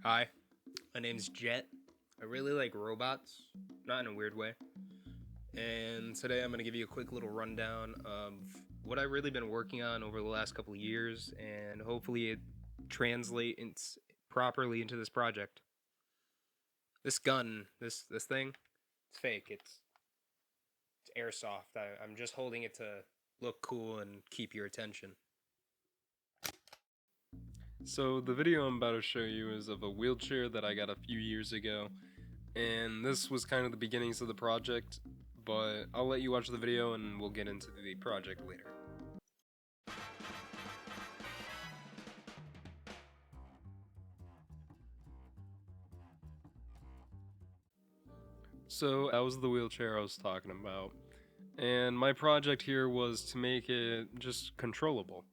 Hi, my name's Jet. I really like robots, not in a weird way. And today I'm going to give you a quick little rundown of what I've really been working on over the last couple of years, and hopefully it translates properly into this project. This gun, this thing, it's fake. It's airsoft. I'm just holding it to look cool and keep your attention. So the video I'm about to show you is of a wheelchair that I got a few years ago, and this was kind of the beginnings of the project, but I'll let you watch the video and we'll get into the project later. So that was the wheelchair I was talking about, and my project here was to make it just controllable.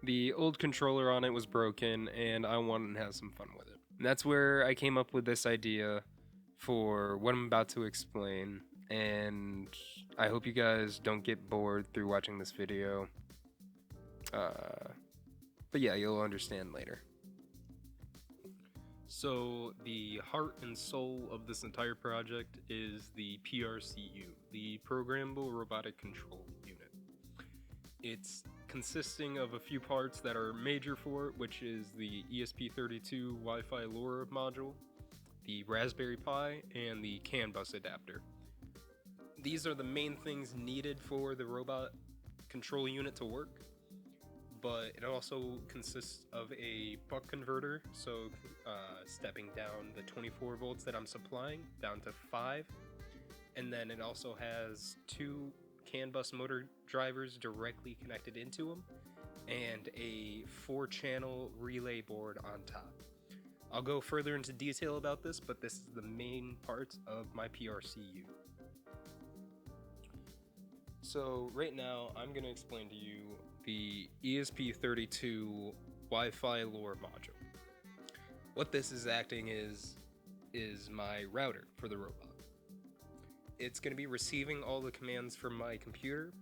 The old controller on it was broken, and I wanted to have some fun with it. And that's where I came up with this idea for what I'm about to explain, and I hope you guys don't get bored through watching this video. But yeah, you'll understand later. So the heart and soul of this entire project is the PRCU, the Programmable Robotic Control Unit. It's consisting of a few parts that are major for it, which is the ESP32 Wi-Fi LoRa module, the Raspberry Pi, and the CAN bus adapter. These are the main things needed for the robot control unit to work, but it also consists of a buck converter, so stepping down the 24 volts that I'm supplying down to 5, and then it also has two CAN bus motor drivers directly connected into them, and a 4-channel relay board on top. I'll go further into detail about this, but this is the main parts of my PRCU. So right now, I'm going to explain to you the ESP32 Wi-Fi LoRa module. What this is acting is my router for the robot. It's going to be receiving all the commands from my computer,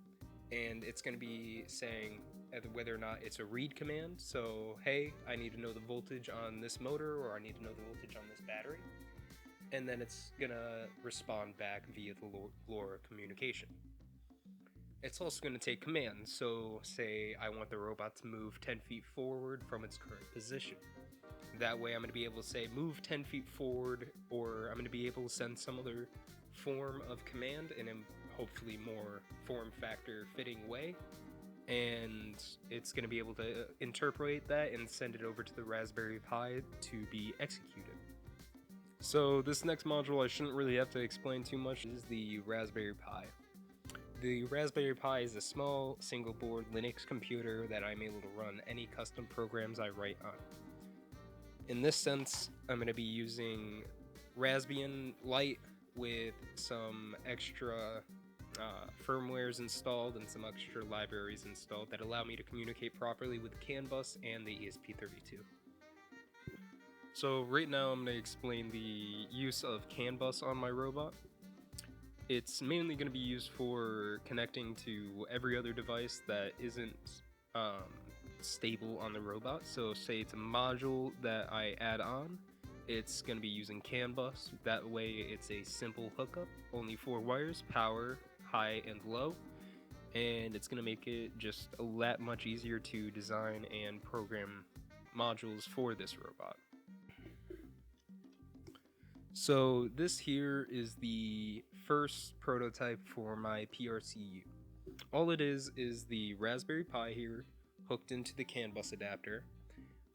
and it's going to be saying whether or not it's a read command. So, hey, I need to know the voltage on this motor, or I need to know the voltage on this battery. And then it's going to respond back via the LoRa communication. It's also going to take commands. So, say I want the robot to move 10 feet forward from its current position. That way I'm going to be able to say move 10 feet forward, or I'm going to be able to send some other form of command in a hopefully more form factor fitting way, and it's going to be able to interpret that and send it over to the Raspberry Pi to be executed. So this next module I shouldn't really have to explain too much. Is the Raspberry Pi. The Raspberry Pi is a small single board Linux computer that I'm able to run any custom programs I write on. In this sense, I'm going to be using Raspbian Lite with some extra firmwares installed and some extra libraries installed that allow me to communicate properly with CAN bus and the ESP32. So right now I'm going to explain the use of CAN bus on my robot. It's mainly going to be used for connecting to every other device that isn't stable on the robot. So say it's a module that I add on, it's going to be using CAN bus. That way it's a simple hookup, only 4 wires, power, high and low, and it's going to make it just a lot much easier to design and program modules for this robot. So this here is the first prototype for my PRCU. All it is the Raspberry Pi here hooked into the CAN bus adapter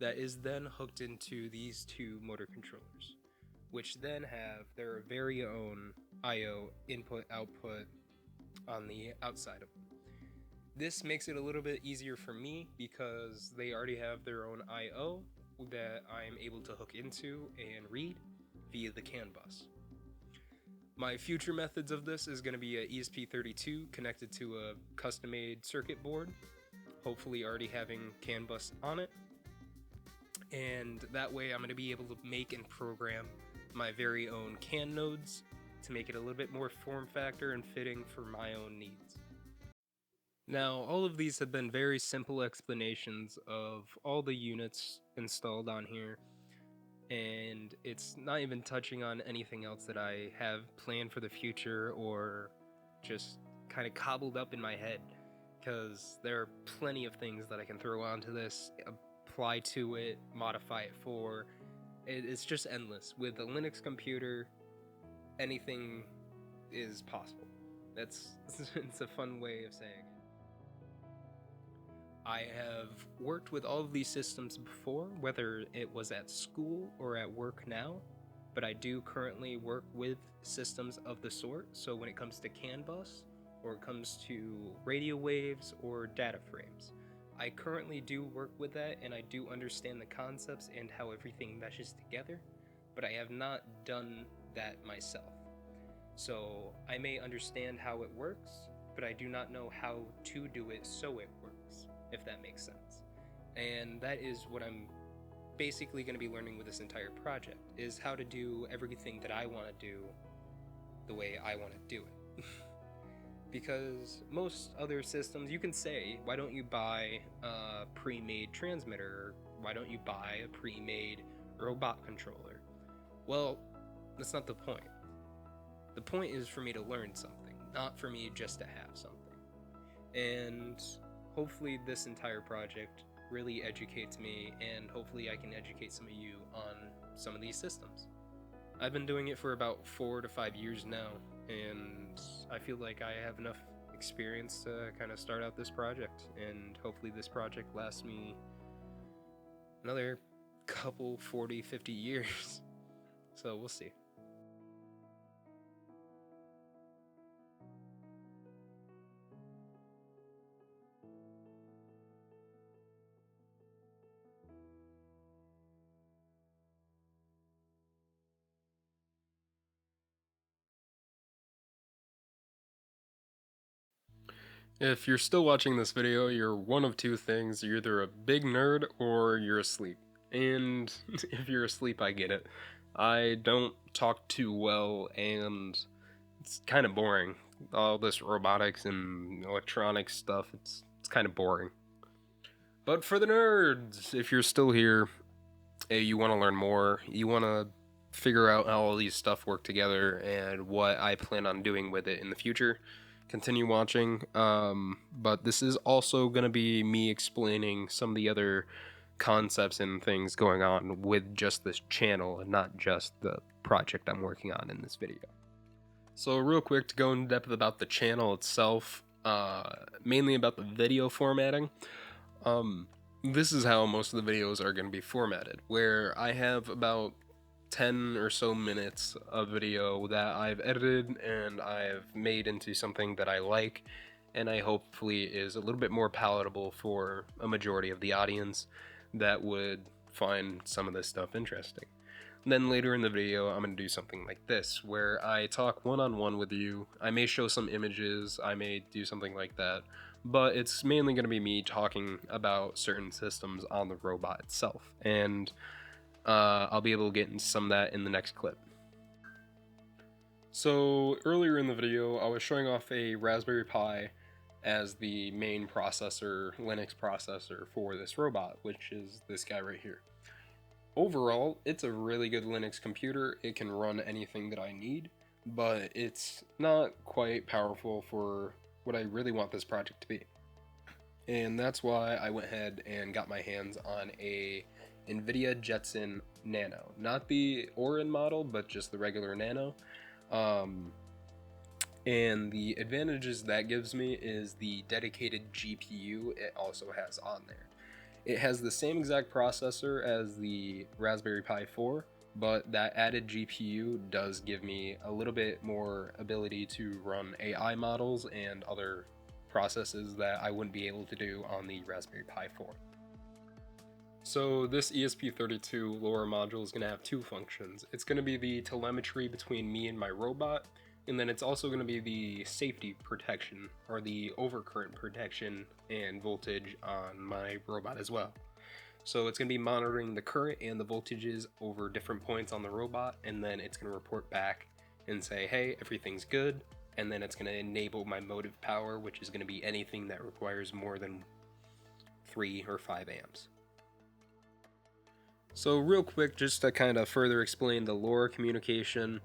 that is then hooked into these two motor controllers, which then have their very own I/O input-output on the outside of them. This makes it a little bit easier for me because they already have their own I/O that I'm able to hook into and read via the CAN bus. My future methods of this is going to be a ESP32 connected to a custom-made circuit board, hopefully already having CAN bus on it, and that way I'm going to be able to make and program my very own CAN nodes to make it a little bit more form factor and fitting for my own needs. Now, all of these have been very simple explanations of all the units installed on here, and it's not even touching on anything else that I have planned for the future or just kind of cobbled up in my head, because there are plenty of things that I can throw onto this, apply to it, modify it for. It's just endless. With a Linux computer, anything is possible. That's it's a fun way of saying it. I have worked with all of these systems before, whether it was at school or at work now, but I do currently work with systems of the sort. So when it comes to CAN bus, or it comes to radio waves or data frames, I currently do work with that, and I do understand the concepts and how everything meshes together, but I have not done that myself. So I may understand how it works, but I do not know how to do it so it works, if that makes sense. And that is what I'm basically going to be learning with this entire project, is how to do everything that I want to do the way I want to do it. Because most other systems, you can say, why don't you buy a pre-made transmitter? Why don't you buy a pre-made robot controller? Well, that's not the point. The point is for me to learn something, not for me just to have something. And hopefully this entire project really educates me, and hopefully I can educate some of you on some of these systems. I've been doing it for about 4 to 5 years now, and I feel like I have enough experience to kind of start out this project, and hopefully this project lasts me another couple 40, 50 years. So we'll see. If you're still watching this video, you're one of two things. You're either a big nerd or you're asleep. And if you're asleep, I get it. I don't talk too well, and it's kind of boring. All this robotics and electronic stuff, it's kind of boring. But for the nerds, if you're still here, you want to learn more, you want to figure out how all these stuff work together and what I plan on doing with it in the future, continue watching. But this is also going to be me explaining some of the other concepts and things going on with just this channel and not just the project I'm working on in this video. So real quick, to go in depth about the channel itself, mainly about the video formatting. This is how most of the videos are going to be formatted, where I have about 10 or so minutes of video that I've edited and I've made into something that I like, and I hopefully is a little bit more palatable for a majority of the audience that would find some of this stuff interesting. And then later in the video, I'm going to do something like this, where I talk one-on-one with you. I may show some images, I may do something like that, but it's mainly going to be me talking about certain systems on the robot itself, and I'll be able to get into some of that in the next clip. So earlier in the video, I was showing off a Raspberry Pi as the main processor, Linux processor for this robot, which is this guy right here. Overall, it's a really good Linux computer. It can run anything that I need, but it's not quite powerful for what I really want this project to be. And that's why I went ahead and got my hands on a NVIDIA Jetson Nano. Not the Orin model, but just the regular Nano. And the advantages that gives me is the dedicated GPU it also has on there. It has the same exact processor as the Raspberry Pi 4, but that added GPU does give me a little bit more ability to run AI models and other processes that I wouldn't be able to do on the Raspberry Pi 4. So this ESP32 LoRa module is going to have two functions. It's going to be the telemetry between me and my robot, and then it's also going to be the safety protection, or the overcurrent protection and voltage on my robot as well. So it's going to be monitoring the current and the voltages over different points on the robot, and then it's going to report back and say, hey, everything's good, and then it's going to enable my motive power, which is going to be anything that requires more than 3 or 5 amps. So real quick, just to kind of further explain the LoRa communication,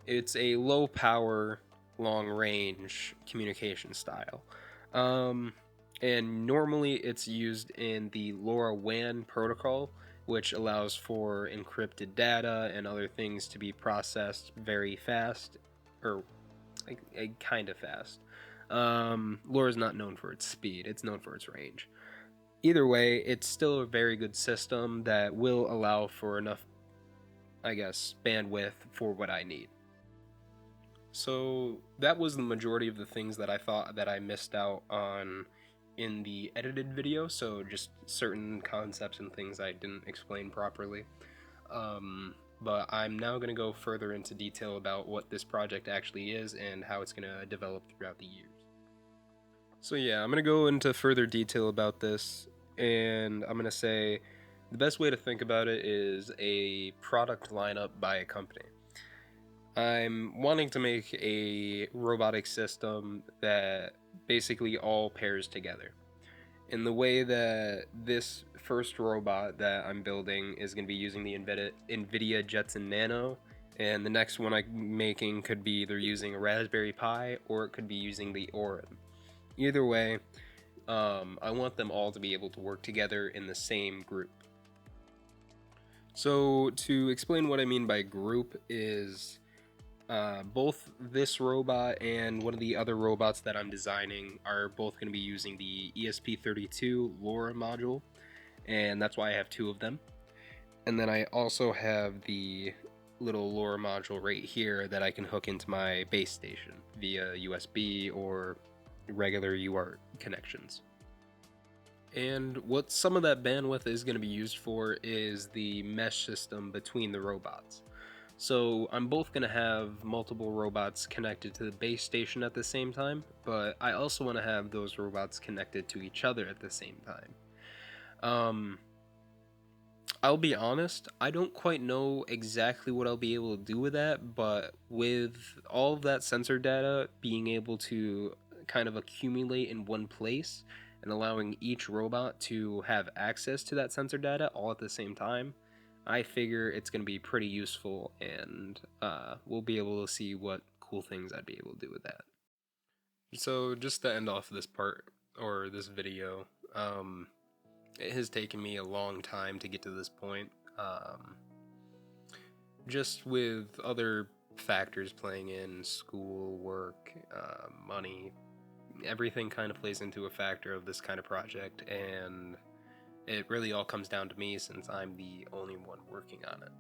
it's a low power, long range communication style. Um, and normally it's used in the LoRaWAN protocol, which allows for encrypted data and other things to be processed very fast, or kind of fast. LoRa is not known for its speed, it's known for its range. Either way, it's still a very good system that will allow for enough, I guess, bandwidth for what I need. So that was the majority of the things that I thought that I missed out on in the edited video, so just certain concepts and things I didn't explain properly. But I'm now going to go further into detail about what this project actually is and how it's going to develop throughout the years. So yeah, I'm going to go into further detail about this, and I'm going to say the best way to think about it is a product lineup by a company. I'm wanting to make a robotic system that basically all pairs together. In the way that this first robot that I'm building is going to be using the NVIDIA Jetson Nano, and the next one I'm making could be either using a Raspberry Pi or it could be using the Orin. Either way, I want them all to be able to work together in the same group. So to explain what I mean by group is both this robot and one of the other robots that I'm designing are both going to be using the ESP32 LoRa module, and that's why I have two of them. And then I also have the little LoRa module right here that I can hook into my base station via USB or regular UART connections. And what some of that bandwidth is going to be used for is the mesh system between the robots. So I'm both going to have multiple robots connected to the base station at the same time, but I also want to have those robots connected to each other at the same time. I'll be honest, I don't quite know exactly what I'll be able to do with that, but with all of that sensor data being able to kind of accumulate in one place and allowing each robot to have access to that sensor data all at the same time, I figure it's going to be pretty useful, and we'll be able to see what cool things I'd be able to do with that. So just to end off this part, or this video, it has taken me a long time to get to this point. Just with other factors playing in, school, work, money, everything kind of plays into a factor of this kind of project, and it really all comes down to me since I'm the only one working on it.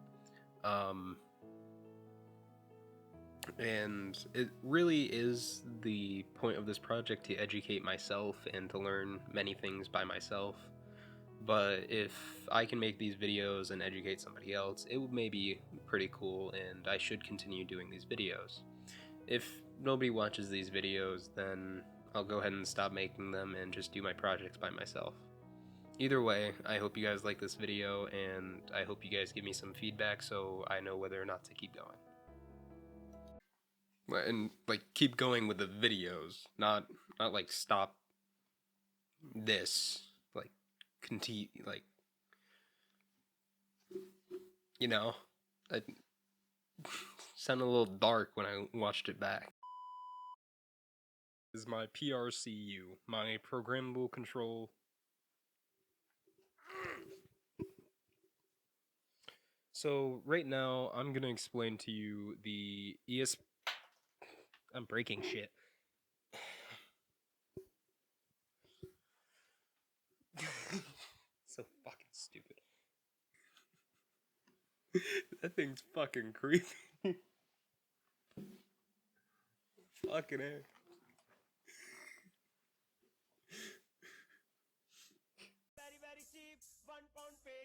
And it really is the point of this project to educate myself and to learn many things by myself. But if I can make these videos and educate somebody else, it may be pretty cool, and I should continue doing these videos. If nobody watches these videos, then I'll go ahead and stop making them and just do my projects by myself. Either way, I hope you guys like this video, and I hope you guys give me some feedback so I know whether or not to keep going. And like keep going with the videos, not like stop this, like continue, like, you know, it sounded a little dark when I watched it back. This is my PRCU, my programmable control. So right now I'm gonna explain to you the I'm breaking shit. So fucking stupid. That thing's fucking creepy. Fucking A. Very, very cheap, £1 pay.